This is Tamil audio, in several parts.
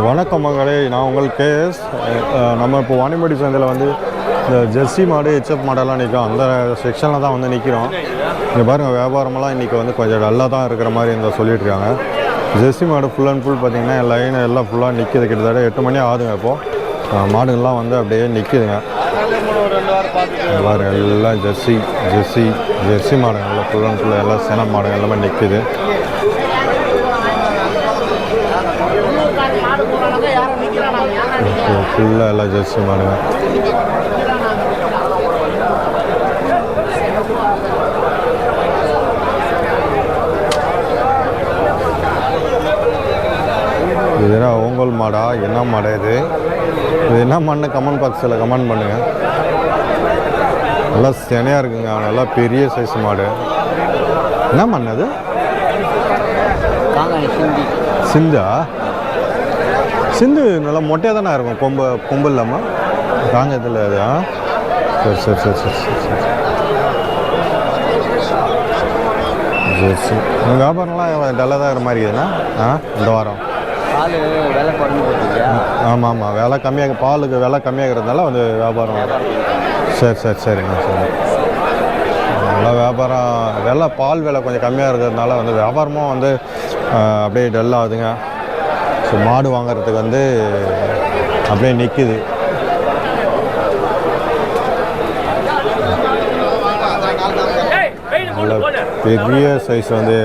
வணக்கம் மகளே, நான் உங்கள் கேஎஸ். நம்ம இப்போ வாணியம்பாடி சந்தையில் வந்து இந்த ஜெர்சி மாடு ஹெச்எஃப் மாடெல்லாம் நிற்கும். அந்த செக்ஷனில் தான் வந்து நிற்கிறோம். இங்கே பாருங்கள், வியாபாரமெல்லாம் இன்றைக்கி வந்து கொஞ்சம் டல்லாக தான் இருக்கிற மாதிரி இந்த சொல்லிட்டுருக்காங்க. ஜெர்சி மாடு ஃபுல் அண்ட் ஃபுல் பார்த்திங்கன்னா லைன் எல்லாம் ஃபுல்லாக நிற்கிது. கிட்டத்தட்ட 8 மணி ஆகுதுங்க. இப்போது மாடுகள்லாம் வந்து அப்படியே நிற்கிதுங்க. பாருங்கள், எல்லாம் ஜெர்சி மாடுகள் எல்லாம் ஃபுல் அண்ட் ஃபுல்லாக எல்லாம் சேன மாடுகள் எல்லாமே நிற்கிது. ஃபுல்லாக எல்லாம் ஜெர்சி மாடுங்க. இது என்ன ஓங்கோல் மாடா, என்ன மாடா இது என்ன மாடுன்னு கமெண்ட் பாக்ஸில் கமெண்ட் பண்ணுங்கள். நல்லா செனையாக இருக்குங்க. நல்லா பெரிய சைஸ் மாடு. என்ன மண் அது? சிந்தா? சிந்து நல்லா மொட்டையாக தானே இருக்கும். கொம்பு இல்லாமல் காங்கத்தில் அது. சரி. வியாபாரம்லாம் டல்லாக தான் இருக்கிற மாதிரி இருக்குதுண்ணா இந்த வாரம். ஆமாம், விலை கம்மியாக, பாலுக்கு விலை கம்மியாகிறதுனால வந்து வியாபாரம். சரிங்க. நல்லா வியாபாரம் பால் விலை கொஞ்சம் கம்மியாக இருக்கிறதுனால வந்து வியாபாரமும் வந்து அப்படியே டல் ஆகுதுங்க. ஸோ மாடு வாங்கிறதுக்கு வந்து அப்படியே நிற்குது. நல்ல பெரிய சைஸ் வந்து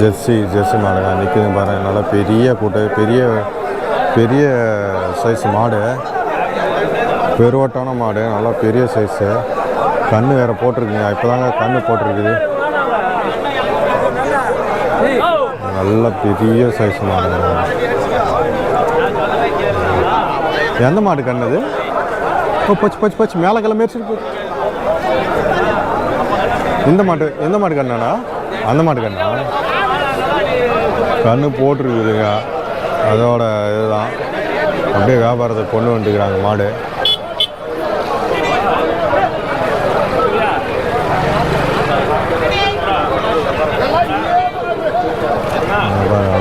ஜெர்சி மாடுங்க நிற்குது பாருங்கள். நல்லா பெரிய பெரிய சைஸ் மாடு, பெருவட்டான மாடு, நல்லா பெரிய சைஸு. கண்ணு வேறு போட்டிருக்குங்க. இப்போ தாங்க கண்ணு போட்டிருக்குது. நல்ல பெரிய சைஸ் மாடு. எந்த மாடு கண்ணது? பச்சு மேலே கிளம்பிடுச்சு. எந்த மாடு கண்ணாடா? அந்த மாடு கண்ணா? கண்ணு போட்டிருக்குதுங்க. அதோட இதுதான் அப்படியே வியாபாரத்தை கொண்டு வந்துக்கிறாங்க மாடு.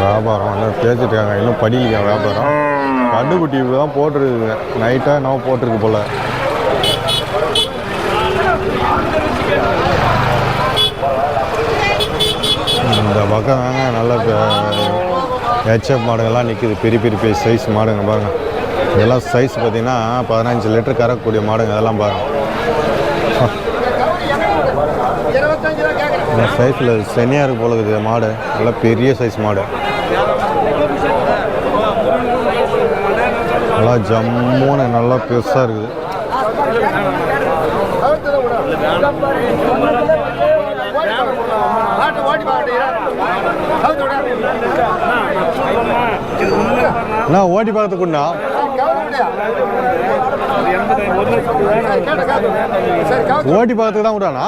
வியாபாரம் இன்னும் பேசிட்டு இருக்காங்க. இன்னும் படிக்கலையா வியாபாரம்? கண்டுக்குட்டி தான் போட்டிருக்குங்க. நைட்டாக என்ன போட்டிருக்கு போல். இந்த பக்கம் தாங்க நல்ல ஹெச்எஃப் மாடுகள்லாம் நிற்கிது. பெரிய சைஸ் மாடுங்க பாருங்கள். இதெல்லாம் சைஸ் பார்த்திங்கன்னா 15 லிட்டர் கறக்கக்கூடிய மாடுங்க. அதெல்லாம் பாருங்கள். இந்த சைஸில் சென்னையாக இருக்கு போல இருக்குது மாடு. நல்லா பெரிய சைஸ் மாடு. நல்லா ஜம்முன்னு நல்லா பெருசாக இருக்குது. நான் ஓட்டி பார்க்கறதுக்குண்ணா ஓட்டி பார்க்கறதுக்கு தான் விடானா?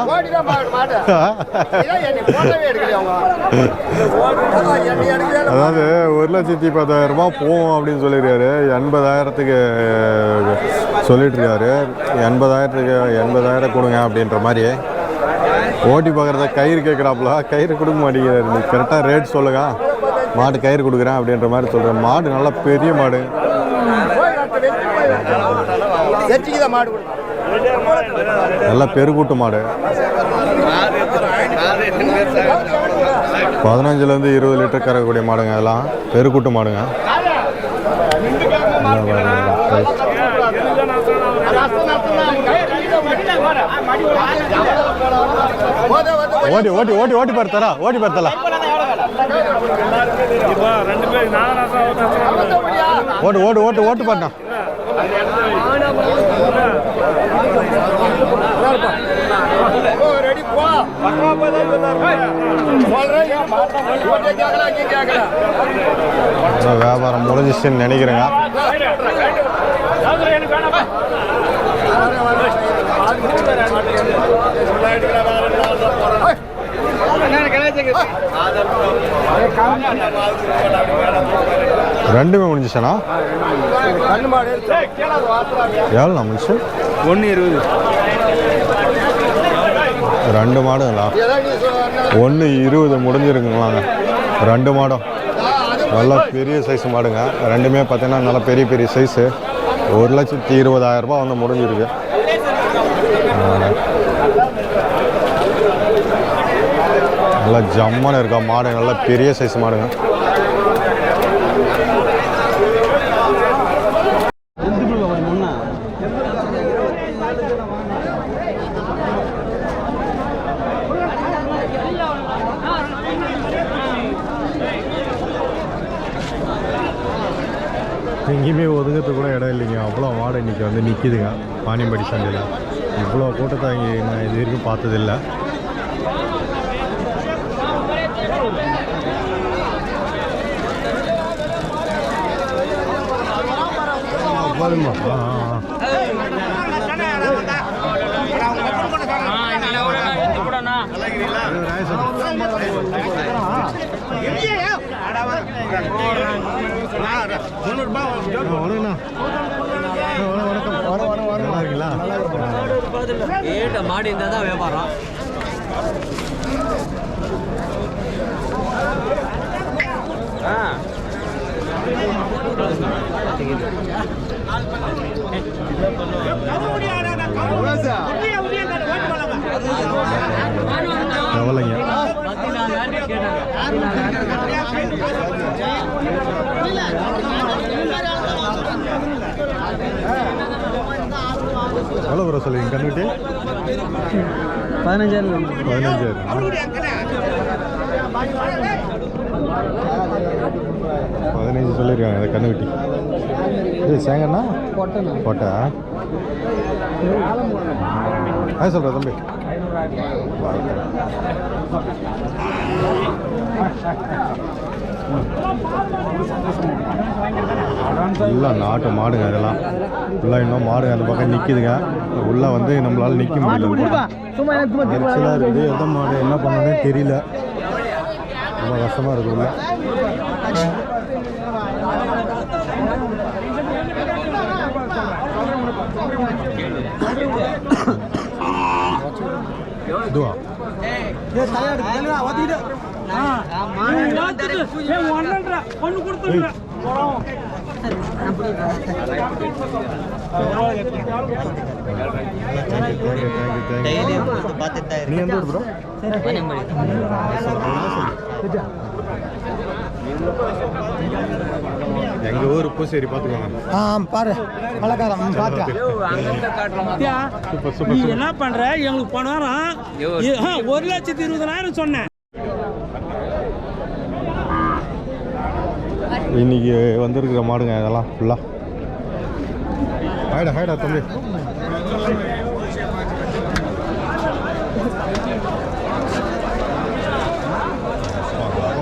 அதாவது 1,10,10,000 போவோம் அப்படின்னு சொல்லியிருக்காரு. 80,000க்கு சொல்லிட்டு இருக்காரு. 80,000 கொடுங்க அப்படின்ற மாதிரி. ஓட்டி பார்க்குறத கயிறு கேட்குறாப்புல. கயிறு கொடுக்க மாட்டேங்கிறாரு. நீ கரெக்டாக ரேட் சொல்லுங்க, மாடு கயிறு கொடுக்குறேன் அப்படின்ற மாதிரி சொல்கிறேன். மாடு நல்லா பெரிய மாடு. நல்லா பெருக்கூட்டு மாடு. 15லேருந்து 20 லிட்டர் கறக்கக்கூடிய மாடுங்க. அதெல்லாம் பெருக்கூட்டு மாடுங்க. ஓட்டி பார்த்தாரா? ஓட்டி பார்த்தல ஓட்டு பார்த்தா. வியாபாரம் முடிஞ்சிச்சுன்னு நினைக்கிறேங்க. ரெண்டுமே முடிஞ்சிச்சனா? எவ்வளோ முடிச்சு? 120. ரெண்டு மாடுங்களா? 120 முடிஞ்சிருக்குங்களாங்க ரெண்டு மாடும். நல்லா பெரிய சைஸ் மாடுங்க. ரெண்டுமே பார்த்தீங்கன்னா நல்லா பெரிய பெரிய சைஸு. 1,20,000 ரூபா வந்து முடிஞ்சிருக்கு. நல்லா ஜம்மான இருக்கா மாடு. நல்லா பெரிய சைஸ் மாடுங்க. எங்கேயுமே ஒதுங்கிறது கூட இடம் இல்லைங்க. அவ்வளோ மாடு இன்றைக்கி வந்து நிற்கிதுங்க வாணியம்பாடி சந்தையில். இவ்வளோ கூட்டத்தை இங்கே நான் இது வரைக்கும் பார்த்ததில்லை. மாடு இருந்தால் தான் வியாபாரம். எவ்வளோங்க? எவ்வளோ ப்ரோ சொல்லுங்க கண்ணுட்டு? 15,000. 15,000. 15 சொல்லியிருக்காங்க அதை கண்ணுக்குட்டி. இது சேங்கண்ணா கோட்டை சொல்கிறேன் தம்பி. ஃபுல்லாக நாட்டு மாடுங்க. இதெல்லாம் ஃபுல்லாக இன்னும் மாடுங்க அந்த பக்கம் நிற்கிதுங்க. உள்ளே வந்து நம்மளால் நிற்க முடியல. எரிச்சலாக இருக்குது. எந்த மாடு என்ன பண்ணணுன்னே தெரியல. ரொம்ப கஷ்டமாக இருக்குது உள்ள. இதுவா நீ எந்த ஊர் ப்ரோ? எங்கள் ஊர் பூசேரி பார்த்துக்கோங்க. பாரு பழக்காரம் பார்த்து நீ என்ன பண்ற? எங்களுக்கு போன வாரம் 1,20,000 சொன்னேன். இன்னைக்கு வந்திருக்கிற மாடுங்க இதெல்லாம் ஃபுல்லாக. ஹாய்டா தம்பி.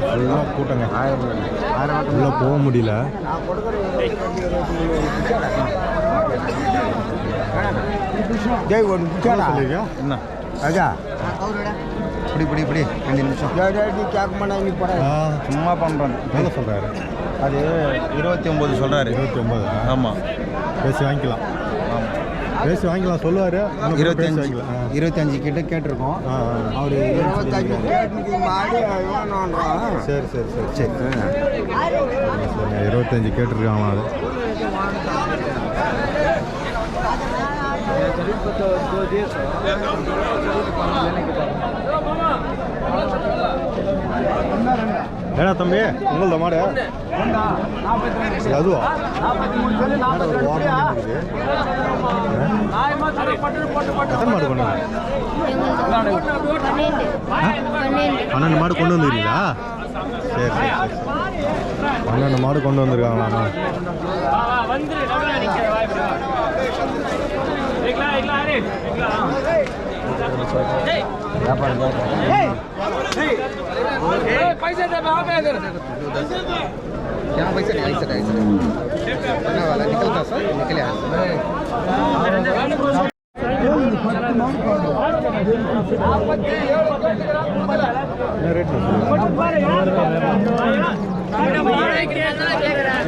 ஃபுல்லாக கூட்டங்க. உள்ளே போக முடியல. என்ன ராஜா இப்படி 2 நிமிஷம் கேட்க மாட்டா. நீ போட சும்மா பண்ணுறேன். எவ்வளோ சொல்கிறாரு? அது 29 சொல்கிறாரு. 29. ஆமாம், பேசி வாங்கிக்கலாம். பேசி வாங்கிக்கலாம் சொல்லுவார். 25 கிட்ட கேட்டிருக்கோம். அவர் 25 சரி 25 கேட்டிருக்காங்களா? அது ஏடா தம்பி உங்களது மாடு அதுவா? எத்தனை மாடு கொண்டு 12 மாடு கொண்டு வந்துருக்கீங்களா? சரி 12 மாடு கொண்டு வந்திருக்காங்களாண்ணா. पैसे दे आप इधर क्या पैसे नहीं ऐसा कितना वाला निकलता सर निकले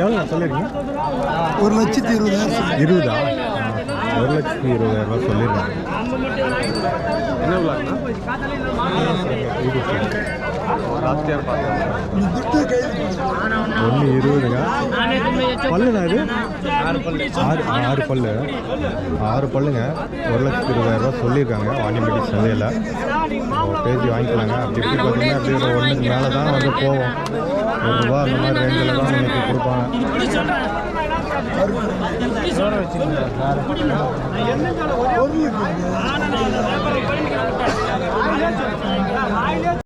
எவ்வளோ சொல்லிருக்கீங்க? 1,20,000. 20,000? 1,20,000 ரூபா சொல்லியிருக்காங்க. என்ன விளாட்னா? ஒன்று 20ங்க. பல்லுண்ணா இது 6 பல்லு 6 பல்லுங்க. 1,20,000 சொல்லியிருக்காங்க வாணியம்பட்டி சந்தையில். பேசி வாங்கிக்கலாங்க. அப்படி இப்படி பார்த்தீங்கன்னா அப்படி ஒரு 1க்கு மேலே தான் வந்து போவோம். ₹1 அந்த மாதிரி ரேஞ்சில் தான் நமக்கு கொடுப்பாங்க.